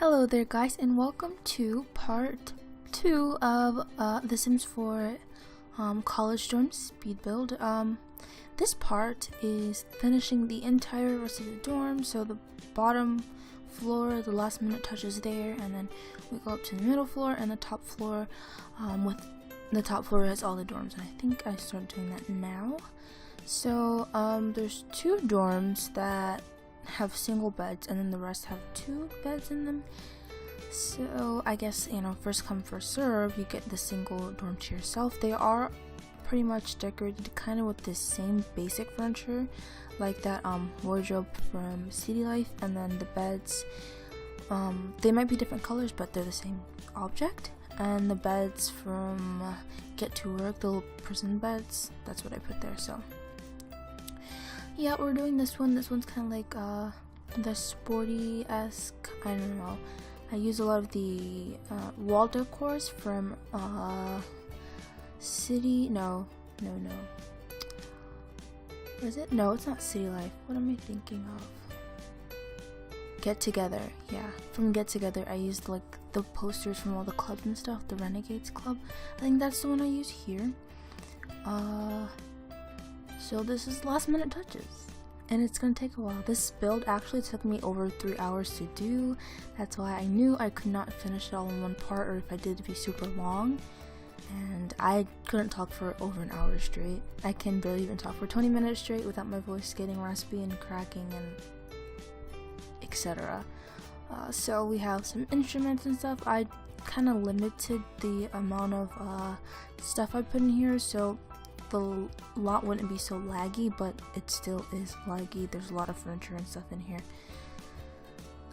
Hello there guys, and welcome to part 2 of The Sims 4 college dorm speed build. This part is finishing the entire rest of the dorm, so the bottom floor, the last minute touches there, and then we go up to the middle floor and the top floor. With the top floor has all the dorms, and I think I started doing that now. So there's 2 dorms that have single beds, and then the rest have 2 beds in them. So I guess, first come first serve, you get the single dorm to yourself. They are pretty much decorated kind of with the same basic furniture, like that wardrobe from City Life, and then the beds, they might be different colors, but they're the same object. And the beds from Get to Work, the little prison beds, that's what I put there. So yeah, we're doing this one. This one's kind of like the sporty-esque, I don't know. I use a lot of the wall decors from City, no. Is it? No, it's not City Life. What am I thinking of? Get Together, yeah. From Get Together, I used like the posters from all the clubs and stuff, the Renegades Club. I think that's the one I use here. So this is last minute touches, and it's gonna take a while. This build actually took me over 3 hours to do. That's why I knew I could not finish it all in one part, or if I did, it'd be super long. And I couldn't talk for over an hour straight. I can barely even talk for 20 minutes straight without my voice getting raspy and cracking and etc. So we have some instruments and stuff. I kind of limited the amount of stuff I put in here, so the lot wouldn't be so laggy, but it still is laggy. There's a lot of furniture and stuff in here,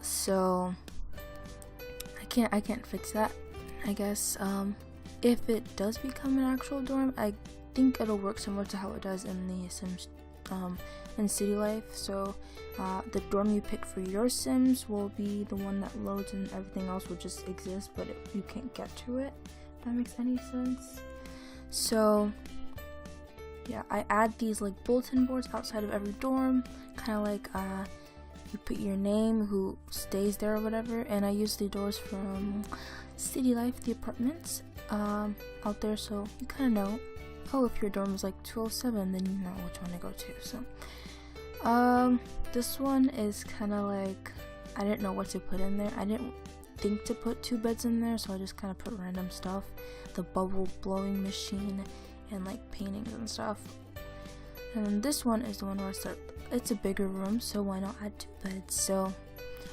so I can't fix that. I guess if it does become an actual dorm, I think it'll work similar to how it does in the Sims in City Life. So the dorm you pick for your Sims will be the one that loads, and everything else will just exist, but you can't get to it, if that makes any sense. So yeah, I add these like bulletin boards outside of every dorm, kind of like you put your name, who stays there or whatever. And I use the doors from City Life, the apartments out there, so you kind of know. Oh, if your dorm is like 207, then you know which one to go to. So this one is kind of like, I didn't know what to put in there. I didn't think to put 2 beds in there, so I just kind of put random stuff, the bubble blowing machine, and like paintings and stuff. And then this one is the one where it's a bigger room, so why not add 2 beds? So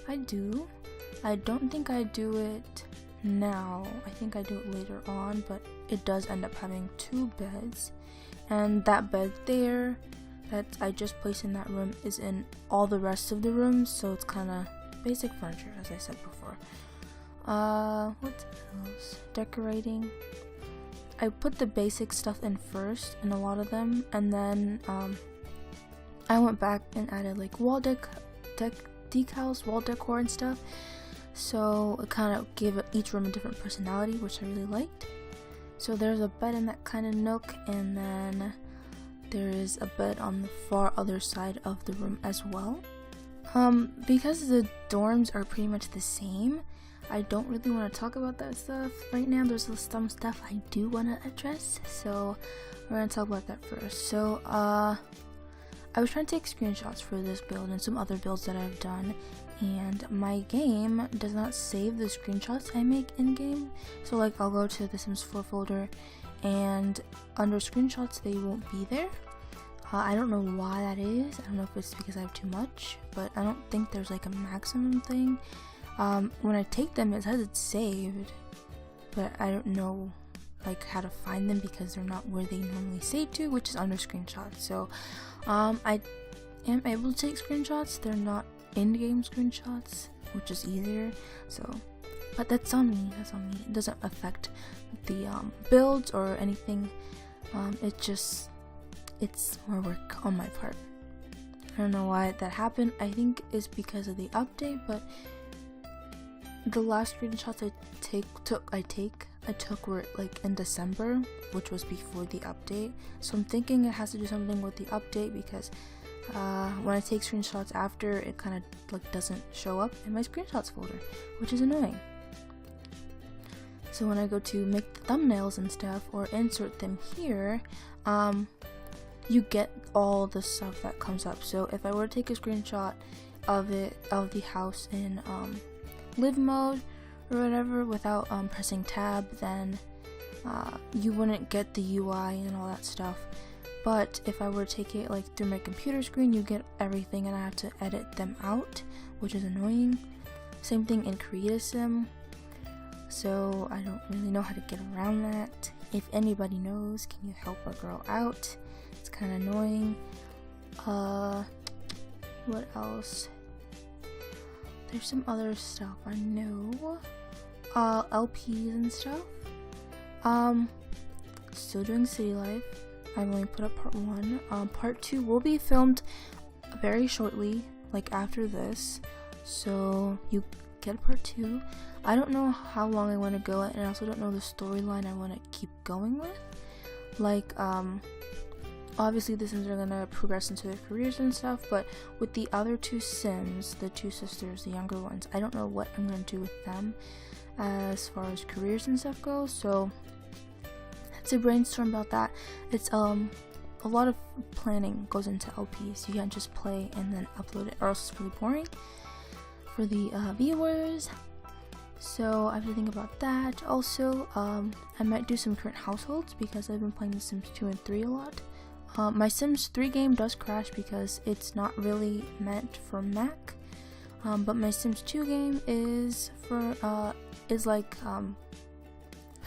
I don't think I do it now. I think I do it later on, but it does end up having 2 beds. And that bed there that I just placed in that room is in all the rest of the rooms, so it's kind of basic furniture, as I said before. What else? Decorating. I put the basic stuff in first in a lot of them, and then I went back and added like wall decals, wall decor and stuff. So it kind of gave each room a different personality, which I really liked. So there's a bed in that kind of nook, and then there is a bed on the far other side of the room as well. Because the dorms are pretty much the same, I don't really want to talk about that stuff right now. There's some stuff I do want to address, so we're going to talk about that first. So I was trying to take screenshots for this build and some other builds that I've done, and my game does not save the screenshots I make in-game. So like, I'll go to the Sims 4 folder, and under screenshots they won't be there. I don't know why that is. I don't know if it's because I have too much, but I don't think there's like a maximum thing. When I take them, it says it's saved, but I don't know like how to find them because they're not where they normally save to, which is under screenshots. So I am able to take screenshots. They're not in-game screenshots, which is easier. So, but that's on me. It doesn't affect the builds or anything. It's more work on my part. I don't know why that happened. I think it's because of the update, but the last screenshots I took were like in December, which was before the update. So I'm thinking it has to do something with the update, because when I take screenshots after, it kind of like doesn't show up in my screenshots folder, which is annoying. So when I go to make the thumbnails and stuff or insert them here, you get all the stuff that comes up. So if I were to take a screenshot of the house in live mode or whatever without pressing tab, then you wouldn't get the UI and all that stuff. But if I were to take it like through my computer screen, you get everything, and I have to edit them out, which is annoying. Same thing in Create a Sim. So I don't really know how to get around that. If anybody knows, can you help a girl out? It's kind of annoying. What else? There's some other stuff I know. LPs and stuff. Still doing City Life. I've only put up part 1. Part 2 will be filmed very shortly, like after this. So you get part 2. I don't know how long I want to go, and I also don't know the storyline I want to keep going with. Like, obviously the Sims are gonna progress into their careers and stuff, but with the other 2 Sims, the 2 sisters, the younger ones, I don't know what I'm gonna do with them as far as careers and stuff goes. So to brainstorm about that. It's a lot of planning goes into LPs. You can't just play and then upload it, or else it's really boring for the viewers. So I have to think about that. Also, I might do some current households because I've been playing The Sims 2 and 3 a lot. My Sims 3 game does crash because it's not really meant for Mac. But my Sims 2 game is for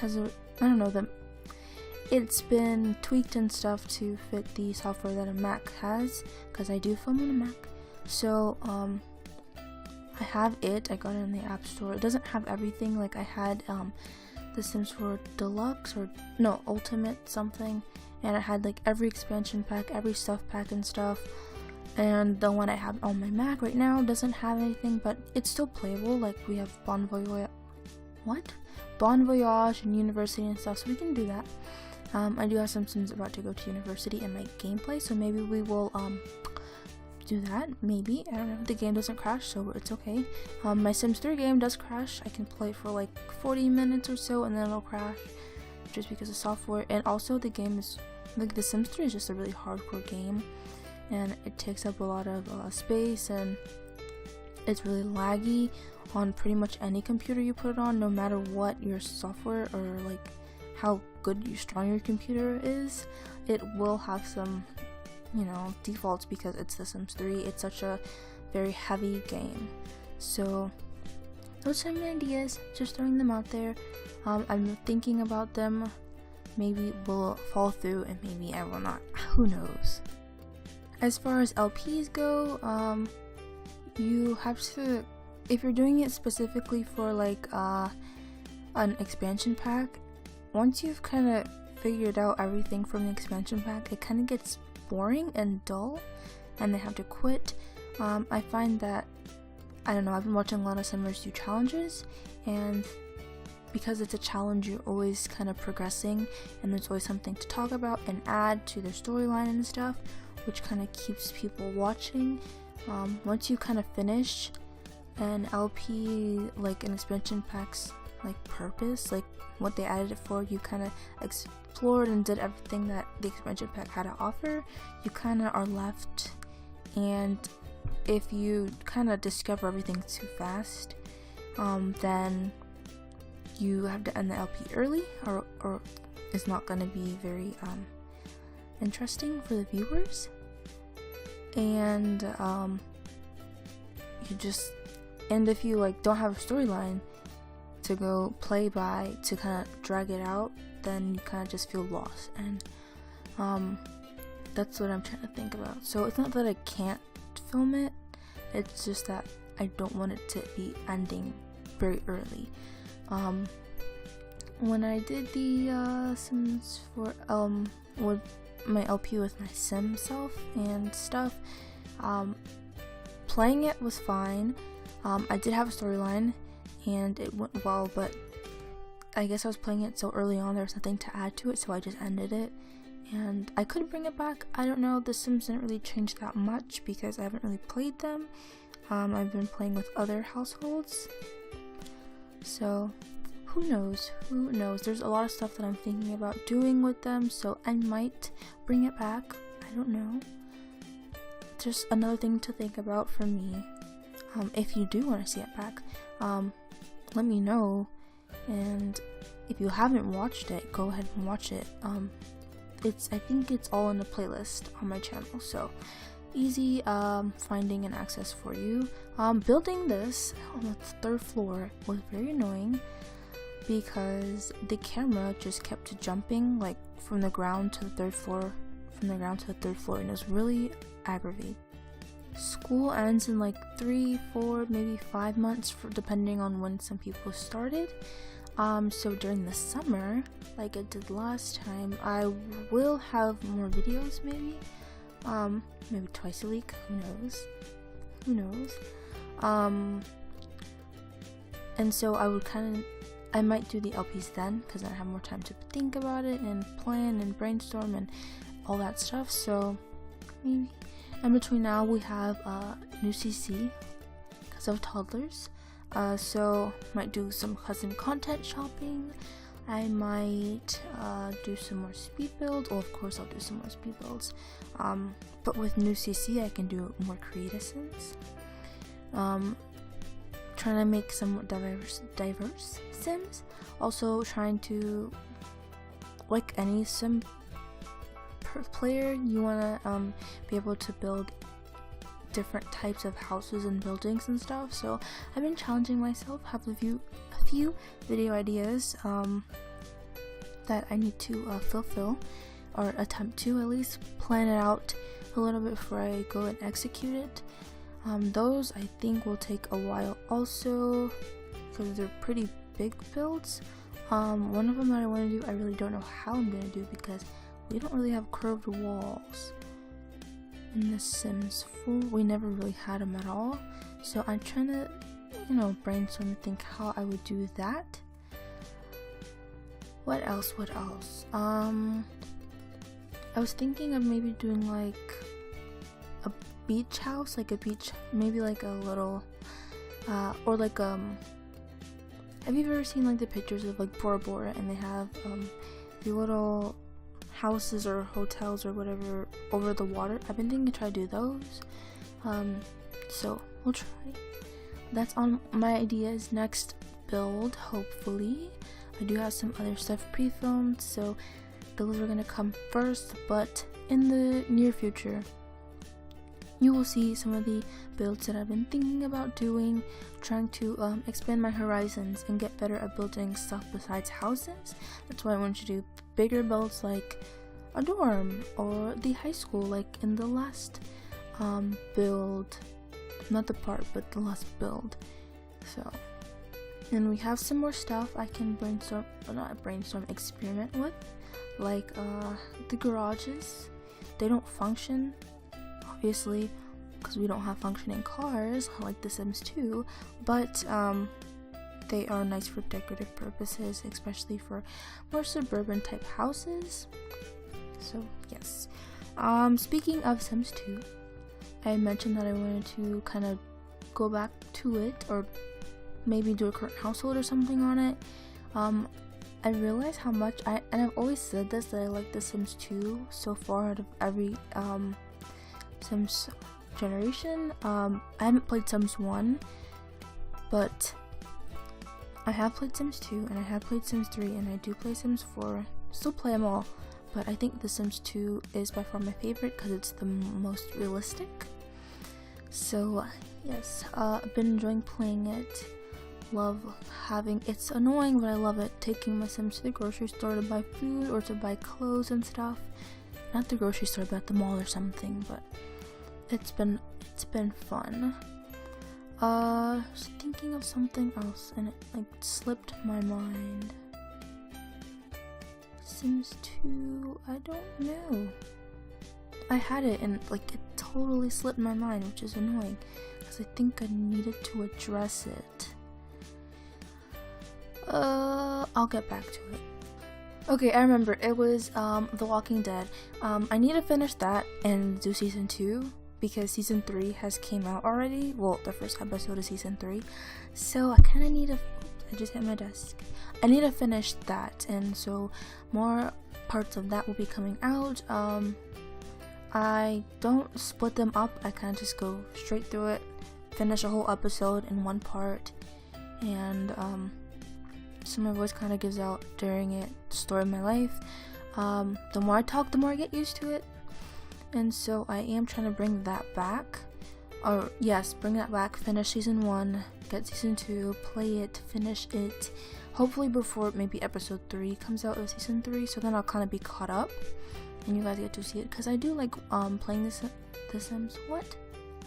has a, I don't know, it's been tweaked and stuff to fit the software that a Mac has, because I do film on a Mac. So I have it. I got it in the App Store. It doesn't have everything. Like I had The Sims 4 Deluxe, or no, Ultimate something, and it had like every expansion pack, every stuff pack and stuff. And the one I have on my Mac right now doesn't have anything, but it's still playable. Like we have Bon Voyage and University and stuff, so we can do that. I do have some Sims about to go to university in my gameplay, so maybe we will do that. Maybe, I don't know. The game doesn't crash, so it's okay. My Sims 3 game does crash. I can play for like 40 minutes or so, and then it'll crash just because of software. And also, the game is like The Sims 3 is just a really hardcore game, and it takes up a lot of space, and it's really laggy on pretty much any computer you put it on, no matter what your software or like how strong your computer is. It will have some, you know, defaults because it's The Sims 3. It's such a very heavy game. So those are my ideas, just throwing them out there. I'm thinking about them. Maybe we'll fall through and maybe I will not. Who knows? As far as LPs go, you have to, if you're doing it specifically for like an expansion pack, once you've kind of figured out everything from the expansion pack, it kind of gets boring and dull, and they have to quit. I find that, I don't know, I've been watching a lot of Simmers do challenges, and because it's a challenge, you're always kind of progressing, and there's always something to talk about and add to their storyline and stuff, which kind of keeps people watching. Once you kind of finish an LP, like an expansion pack's like purpose, like what they added it for, you kind of explored and did everything that the expansion pack had to offer, you kind of are left. And if you kind of discover everything too fast, then you have to end the LP early, or it's not going to be very interesting for the viewers. And if you like don't have a storyline to go play by, to kind of drag it out, then you kind of just feel lost. And that's what I'm trying to think about. So it's not that I can't film it, it's just that I don't want it to be ending very early. When I did the Sims for with my LP with my Sim self and stuff, playing it was fine. I did have a storyline and it went well, but I guess I was playing it so early on there was nothing to add to it, so I just ended it. and I could bring it back. I don't know, The Sims didn't really change that much because I haven't really played them. I've been playing with other households, so who knows, there's a lot of stuff that I'm thinking about doing with them, so I might bring it back. I don't know, just another thing to think about for me. If you do want to see it back, let me know, and if you haven't watched it, go ahead and watch it. I think it's all in the playlist on my channel, so easy finding and access for you. Building this on the 3rd floor was very annoying because the camera just kept jumping like from the ground to the 3rd floor, and it was really aggravating. School ends in like 3, 4, maybe 5 months depending on when some people started. So during the summer, like I did last time, I will have more videos, maybe twice a week, who knows. And so I might do the LPs then, because I have more time to think about it and plan and brainstorm and all that stuff. So maybe in between now we have new CC because of toddlers. So might do some cousin content shopping. I might do some more speed builds. Of course I'll do some more speed builds. But with new CC I can do more creative Sims. Trying to make some diverse Sims. Also trying to, like any Sim player, you want to be able to build different types of houses and buildings and stuff. So I've been challenging myself, have a few video ideas that I need to fulfill, or attempt to at least plan it out a little bit before I go and execute it. Those I think will take a while also because they're pretty big builds. One of them that I want to do, I really don't know how I'm going to do because we don't really have curved walls in The Sims 4. We never really had them at all, so I'm trying to, brainstorm and think how I would do that. What else? I was thinking of maybe doing like a beach house, maybe like a little or like have you ever seen like the pictures of like Bora Bora, and they have the little houses or hotels or whatever over the water? I've been thinking to try to do those, so we'll try. That's on my ideas next build. Hopefully I do have some other stuff pre-filmed, so those are gonna come first, but in the near future you will see some of the builds that I've been thinking about doing, trying to expand my horizons and get better at building stuff besides houses. That's why I want to do bigger builds like a dorm or the high school, like in the last build, not the part but the last build. So, and we have some more stuff I can experiment with, like the garages. They don't function obviously because we don't have functioning cars like The Sims 2, but they are nice for decorative purposes, especially for more suburban type houses. So yes, speaking of Sims 2, I mentioned that I wanted to kind of go back to it, or maybe do a current household or something on it. I realized how much and I've always said this, that I like The Sims 2 so far out of every Sims generation. I haven't played Sims 1, but I have played Sims 2 and I have played Sims 3 and I do play Sims 4. Still play them all, but I think The Sims 2 is by far my favorite because it's the most realistic. So yes, I've been enjoying playing it. Love having, it's annoying but I love it, taking my Sims to the grocery store to buy food or to buy clothes and stuff. Not the grocery store but at the mall or something, but it's been fun. Thinking of something else and it like slipped my mind. Sims 2, I don't know. I had it and like it totally slipped my mind, which is annoying because I think I needed to address it. I'll get back to it. Okay, I remember. It was The Walking Dead. I need to finish that and do season 2 because season 3 has came out already. Well, the first episode of season 3. So I kind of need to. I just hit my desk. I need to finish that, and so more parts of that will be coming out. I don't split them up. I kind of just go straight through it, finish a whole episode in one part, and so my voice kind of gives out during it. The story of my life. The more I talk, the more I get used to it, and so I am trying to bring that back. Or yes, bring that back. Finish season 1, get season 2, play it, finish it. Hopefully before maybe episode 3 comes out of season 3, so then I'll kind of be caught up, and you guys get to see it. Cause I do like playing The Sims. What?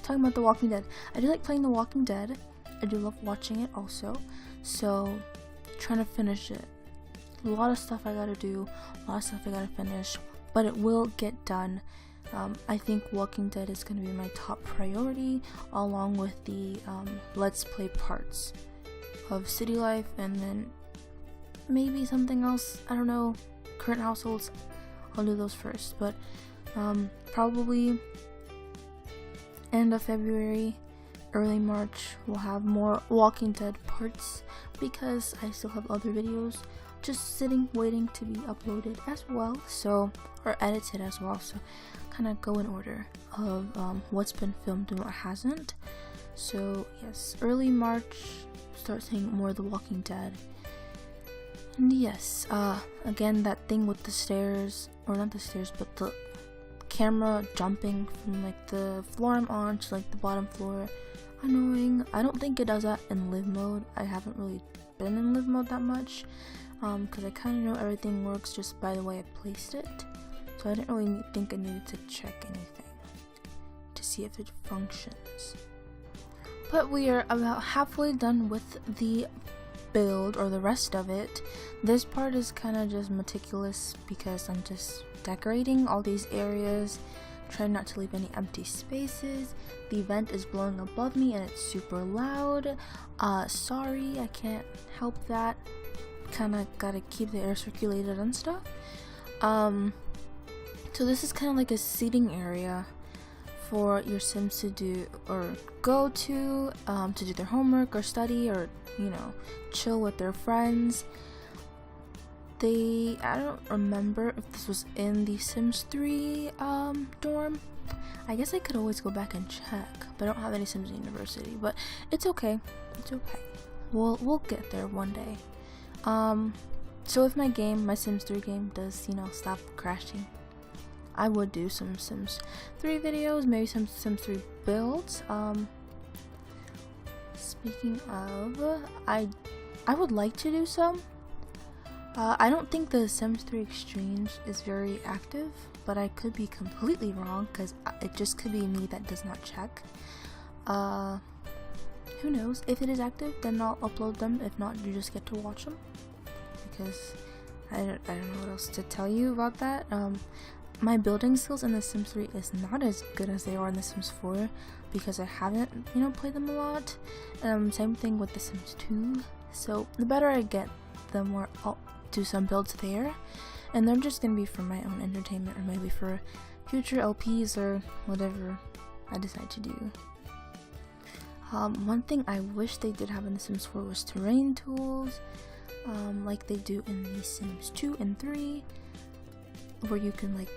Talking about The Walking Dead. I do like playing The Walking Dead. I do love watching it also. So trying to finish it. A lot of stuff I gotta do. A lot of stuff I gotta finish. But it will get done. I think Walking Dead is going to be my top priority, along with the Let's Play parts of City Life, and then maybe something else. I don't know. Current households. I'll do those first, but probably end of February, early March, we'll have more Walking Dead parts because I still have other videos just sitting waiting to be uploaded as well, so, or edited as well, so kind of go in order of what's been filmed and what hasn't. So yes, early March, start seeing more of The Walking Dead. And yes, again, that thing with the stairs, or not the stairs, but the camera jumping from like the floor I'm on to like the bottom floor, annoying. I don't think it does that in live mode. I haven't really been in live mode that much, because I kind of know everything works just by the way I placed it. So I didn't really think I needed to check anything to see if it functions. But we are about halfway done with the build, or the rest of it. This part is kind of just meticulous because I'm just decorating all these areas, trying not to leave any empty spaces. The vent is blowing above me and it's super loud. Sorry, I can't help that. Kind of gotta keep the air circulated and stuff. So this is kind of like a seating area for your Sims to do or go to do their homework or study, or you know, chill with their friends. I don't remember if this was in the Sims 3 dorm. I guess I could always go back and check, but I don't have any Sims University. But it's okay. It's okay. We'll get there one day. So if my Sims 3 game does, you know, stop crashing, I would do some Sims 3 videos, maybe some Sims 3 builds. Speaking of, I would like to do some. I don't think the Sims 3 Exchange is very active, but I could be completely wrong because it just could be me that does not check. Who knows? If it is active, then I'll upload them. If not, you just get to watch them, because I don't know what else to tell you about that. My building skills in The Sims 3 is not as good as they are in The Sims 4 because I haven't, you know, played them a lot. Same thing with The Sims 2. So the better I get, the more I'll do some builds there, and they're just gonna be for my own entertainment, or maybe for future LPs or whatever I decide to do. One thing I wish they did have in The Sims 4 was terrain tools, like they do in The Sims 2 and 3, where you can like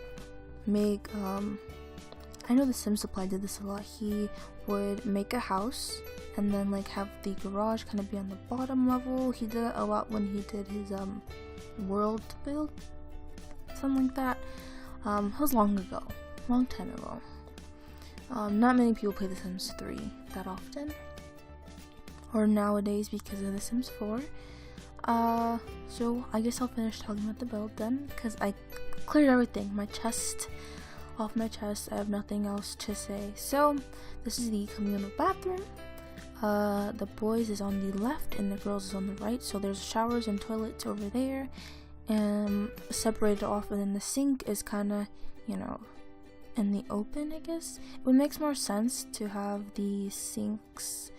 make, I know The Sims Supply did this a lot. He would make a house and then like have the garage kind of be on the bottom level. He did it a lot when he did his world build, something like that. It was long time ago. Not many people play The Sims 3 that often, or nowadays because of The Sims 4. So I guess I'll finish talking about the build then, because I cleared everything, off my chest. I have nothing else to say. So this is the communal bathroom. The boys is on the left and the girls is on the right, so there's showers and toilets over there, and separated off, and then the sink is kind of, you know, in the open, I guess. It makes more sense to have the sinks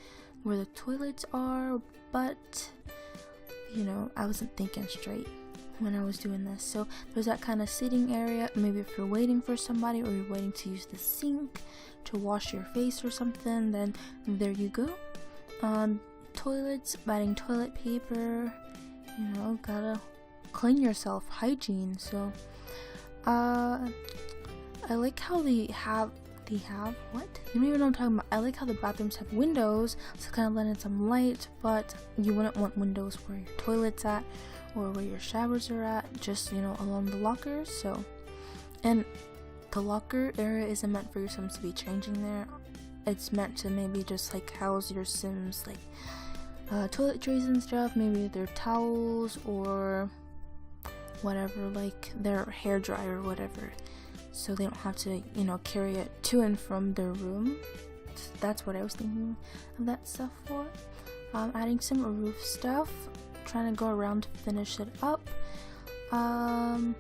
where the toilets are, but you know, I wasn't thinking straight. when I was doing this. So there's that kind of sitting area, maybe if you're waiting for somebody or you're waiting to use the sink to wash your face or something, then there you go. Toilets, adding toilet paper, you know, gotta clean yourself, hygiene. So I like how they have what? You don't even know what I'm talking about. I like how the bathrooms have windows, so kind of let in some light, but you wouldn't want windows where your toilet's at or where your showers are at, just, you know, along the lockers. So, and the locker area isn't meant for your Sims to be changing there. It's meant to maybe just like house your Sims, like toiletries and stuff, maybe their towels or whatever, like their hair dryer or whatever, so they don't have to, you know, carry it to and from their room. So that's what I was thinking of that stuff for. Adding some roof stuff, trying to go around to finish it up. I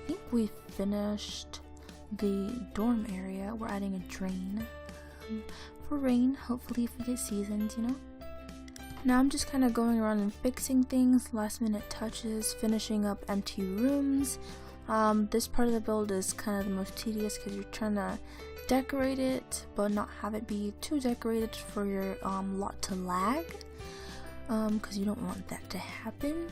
think we finished the dorm area. We're adding a drain for rain, hopefully if we get seasons, you know. Now I'm just kind of going around and fixing things, last minute touches, finishing up empty rooms. This part of the build is kind of the most tedious because you're trying to decorate it but not have it be too decorated for your lot to lag, because you don't want that to happen.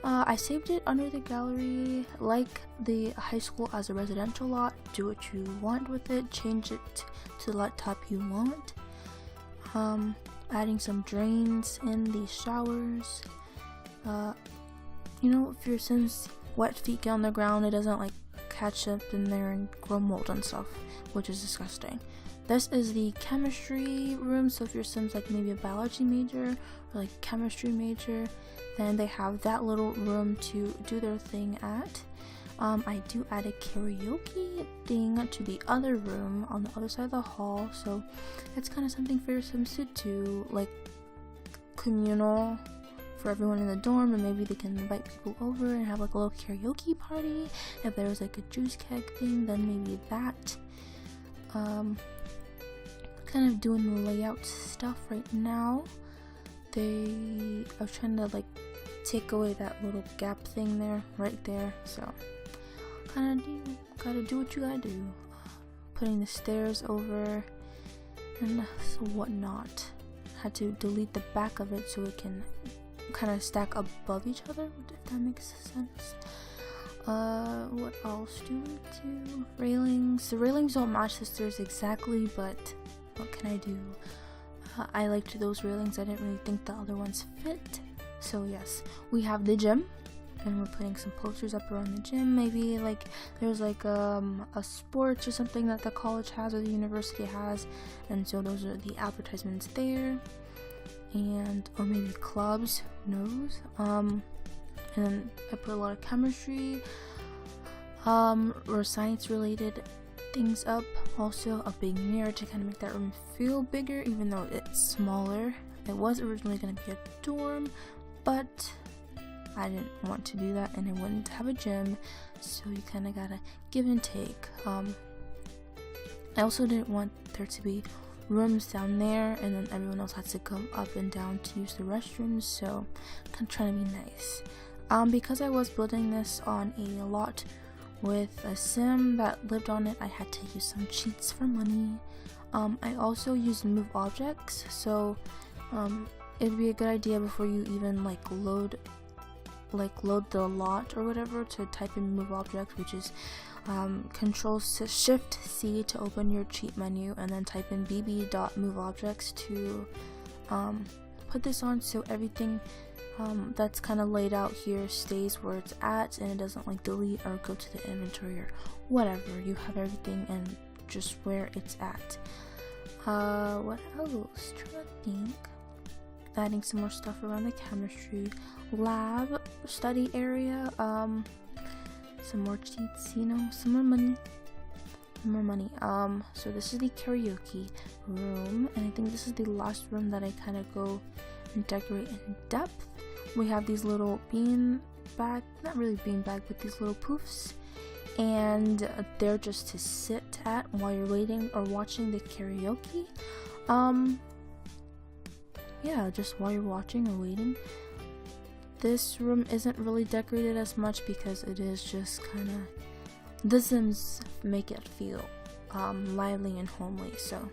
I saved it under the gallery, like the high school as a residential lot. Do what you want with it, change it to the lot type you want. Adding some drains in the showers. You know, if your Sims wet feet get on the ground, it doesn't like catch up in there and grow mold and stuff, which is disgusting. This is the chemistry room, so if your Sims like maybe a biology major or like chemistry major, then they have that little room to do their thing at. I do add a karaoke thing to the other room on the other side of the hall, so it's kind of something for your Sims to do, like communal for everyone in the dorm, and maybe they can invite people over and have like a little karaoke party. If there was like a juice keg thing, then maybe that. Kind of doing the layout stuff right now. I was trying to like take away that little gap thing there, right there, so kind of gotta do what you gotta do. Putting the stairs over and whatnot. Had to delete the back of it so it can kind of stack above each other, if that makes sense. What else do we do? Railings. The railings don't match the stairs exactly, but what can I do? I liked those railings. I didn't really think the other ones fit. So yes, we have the gym, and we're putting some posters up around the gym. Maybe like there's like a sports or something that the college has or the university has, and so those are the advertisements there. And or maybe clubs, who knows. And then I put a lot of chemistry or science related things up. Also a big mirror to kind of make that room feel bigger, even though it's smaller. It was originally going to be a dorm, but I didn't want to do that, and I wouldn't have a gym, so you kind of gotta give and take. I also didn't want there to be rooms down there and then everyone else has to come up and down to use the restrooms, so kind of trying to be nice. Because I was building this on a lot with a sim that lived on it, I had to use some cheats for money. I also used move objects, so it'd be a good idea before you even load the lot or whatever to type in move objects, which is Control Shift C to open your cheat menu, and then type in bb.moveobjects to put this on, so everything that's kind of laid out here stays where it's at and it doesn't like delete or go to the inventory or whatever. You have everything and just where it's at. What else? Trying to think. Adding some more stuff around the chemistry lab study area. Some more cheats, you know, some more money. So this is the karaoke room, and I think this is the last room that I kind of go and decorate in depth. We have these little beanbag, not really beanbag, but these little poofs, and they're just to sit at while you're waiting or watching the karaoke. Yeah, just while you're watching or waiting. this room isn't really decorated as much because it is just kind of, the Sims make it feel lively and homely. So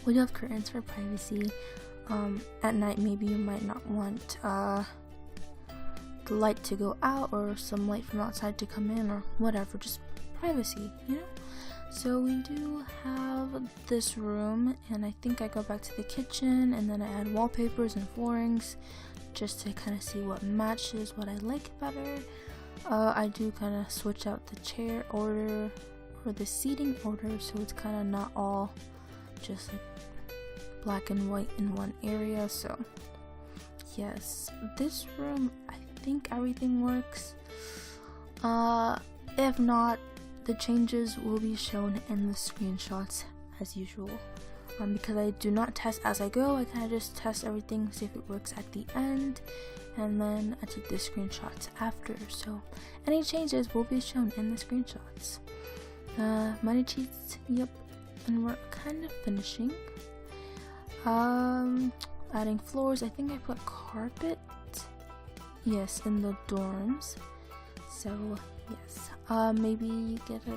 we do have curtains for privacy. At night maybe you might not want the light to go out or some light from outside to come in or whatever, just privacy, you know. So we do have this room, and I think I go back to the kitchen and then I add wallpapers and floorings just to kind of see what matches what I like better. I do kind of switch out the chair order or the seating order, so it's kind of not all just like black and white in one area. So yes, this room, I think everything works. If not, the changes will be shown in the screenshots as usual. Because I do not test as I go, I kind of just test everything, see if it works at the end, and then I take the screenshots after. So any changes will be shown in the screenshots. Money cheats, yep, and we're kind of finishing. Adding floors, I think I put carpet, yes, in the dorms. So yes, maybe get a,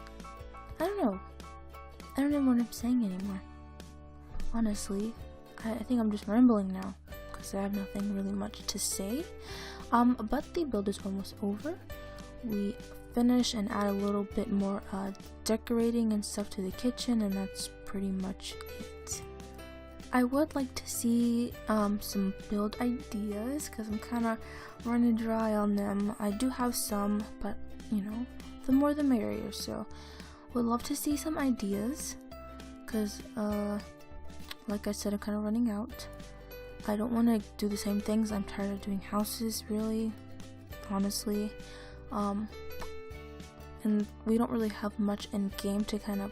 I don't know what I'm saying anymore. Honestly, I think I'm just rambling now because I have nothing really much to say. But the build is almost over. We finish and add a little bit more decorating and stuff to the kitchen, and that's pretty much it. I would like to see some build ideas because I'm kind of running dry on them. I do have some, but you know, the more the merrier. So would love to see some ideas because like I said, I'm kind of running out. I don't want to do the same things. I'm tired of doing houses, really, honestly. And we don't really have much in game to kind of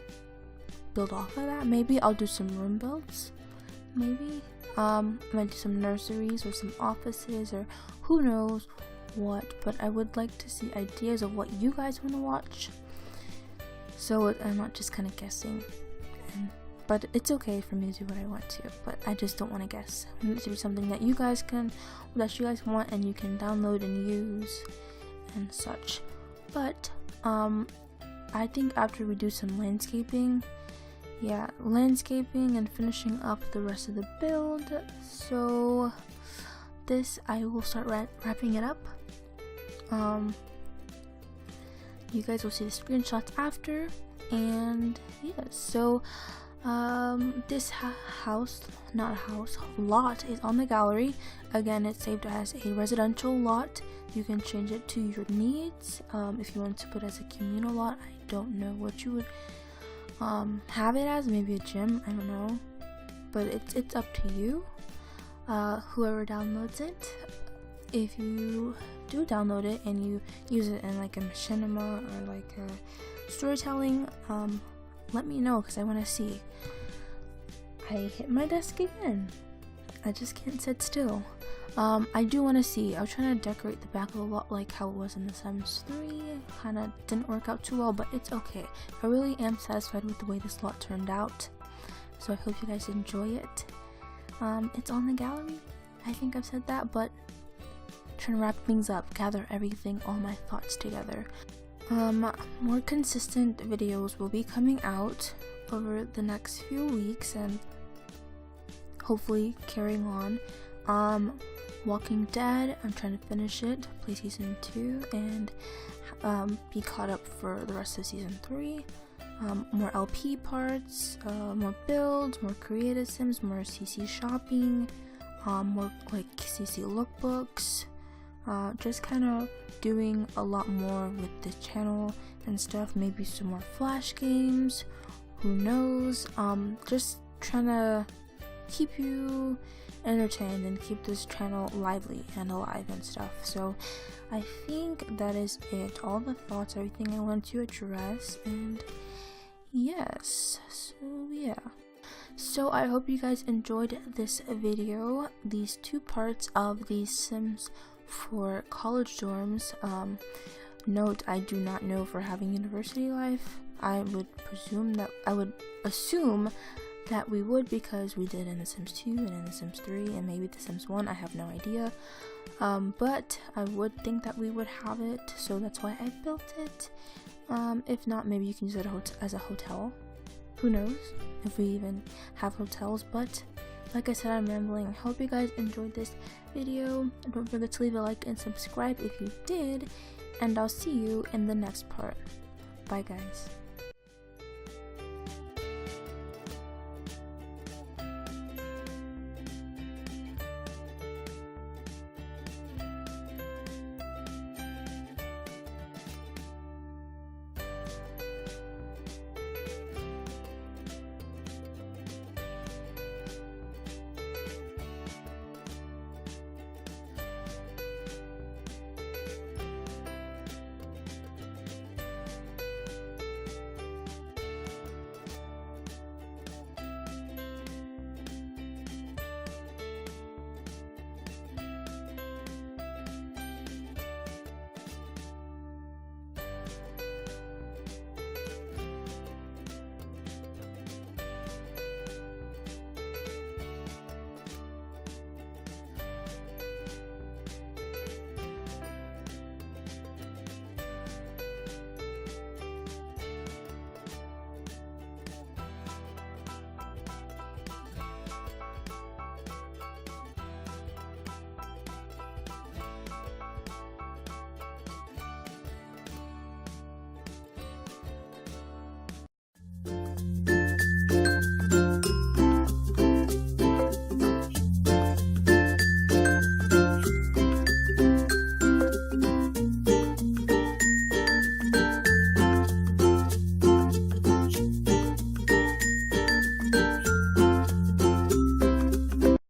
build off of that. Maybe I'll do some room builds. Maybe I might do some nurseries or some offices or who knows what. But I would like to see ideas of what you guys want to watch, so I'm not just kind of guessing. But it's okay for me to do what I want to, but I just don't want to guess. I want it to be something that you guys want and you can download and use and such. But I think after we do some landscaping, and finishing up the rest of the build, so this I will start wrapping it up. You guys will see the screenshots after, and yeah, so this lot is on the gallery. Again, it's saved as a residential lot. You can change it to your needs. If you want to put it as a communal lot, I don't know what you would have it as. Maybe a gym, I don't know, but it's up to you. Whoever downloads it, if you do download it and you use it in like a machinima or like a storytelling, let me know because I want to see. I hit my desk again. I just can't sit still. I do want to see. I was trying to decorate the back of the lot like how it was in The Sims 3. Kind of didn't work out too well, but it's okay. I really am satisfied with the way this lot turned out. So I hope you guys enjoy it. It's on the gallery. I think I've said that, but I'm trying to wrap things up, gather everything, all my thoughts together. More consistent videos will be coming out over the next few weeks and hopefully carrying on. Walking Dead, I'm trying to finish it, play season 2, and be caught up for the rest of season 3. More LP parts, more builds, more creative Sims, more CC shopping, more like CC lookbooks. Just kind of doing a lot more with the channel and stuff. Maybe some more flash games, who knows. Just trying to keep you entertained and keep this channel lively and alive and stuff. So I think that is it, all the thoughts, everything I want to address. And yes, so yeah, so I hope you guys enjoyed this video, these 2 parts of the Sims for college dorms. Note, I do not know for having university life. I would assume that we would, because we did in The Sims 2 and in The Sims 3 and maybe The Sims 1, I have no idea. But I would think that we would have it, so that's why I built it. If not, maybe you can use it as a hotel. Who knows if we even have hotels, but like I said, I'm rambling. I hope you guys enjoyed this video. Don't forget to leave a like and subscribe if you did, and I'll see you in the next part. Bye guys.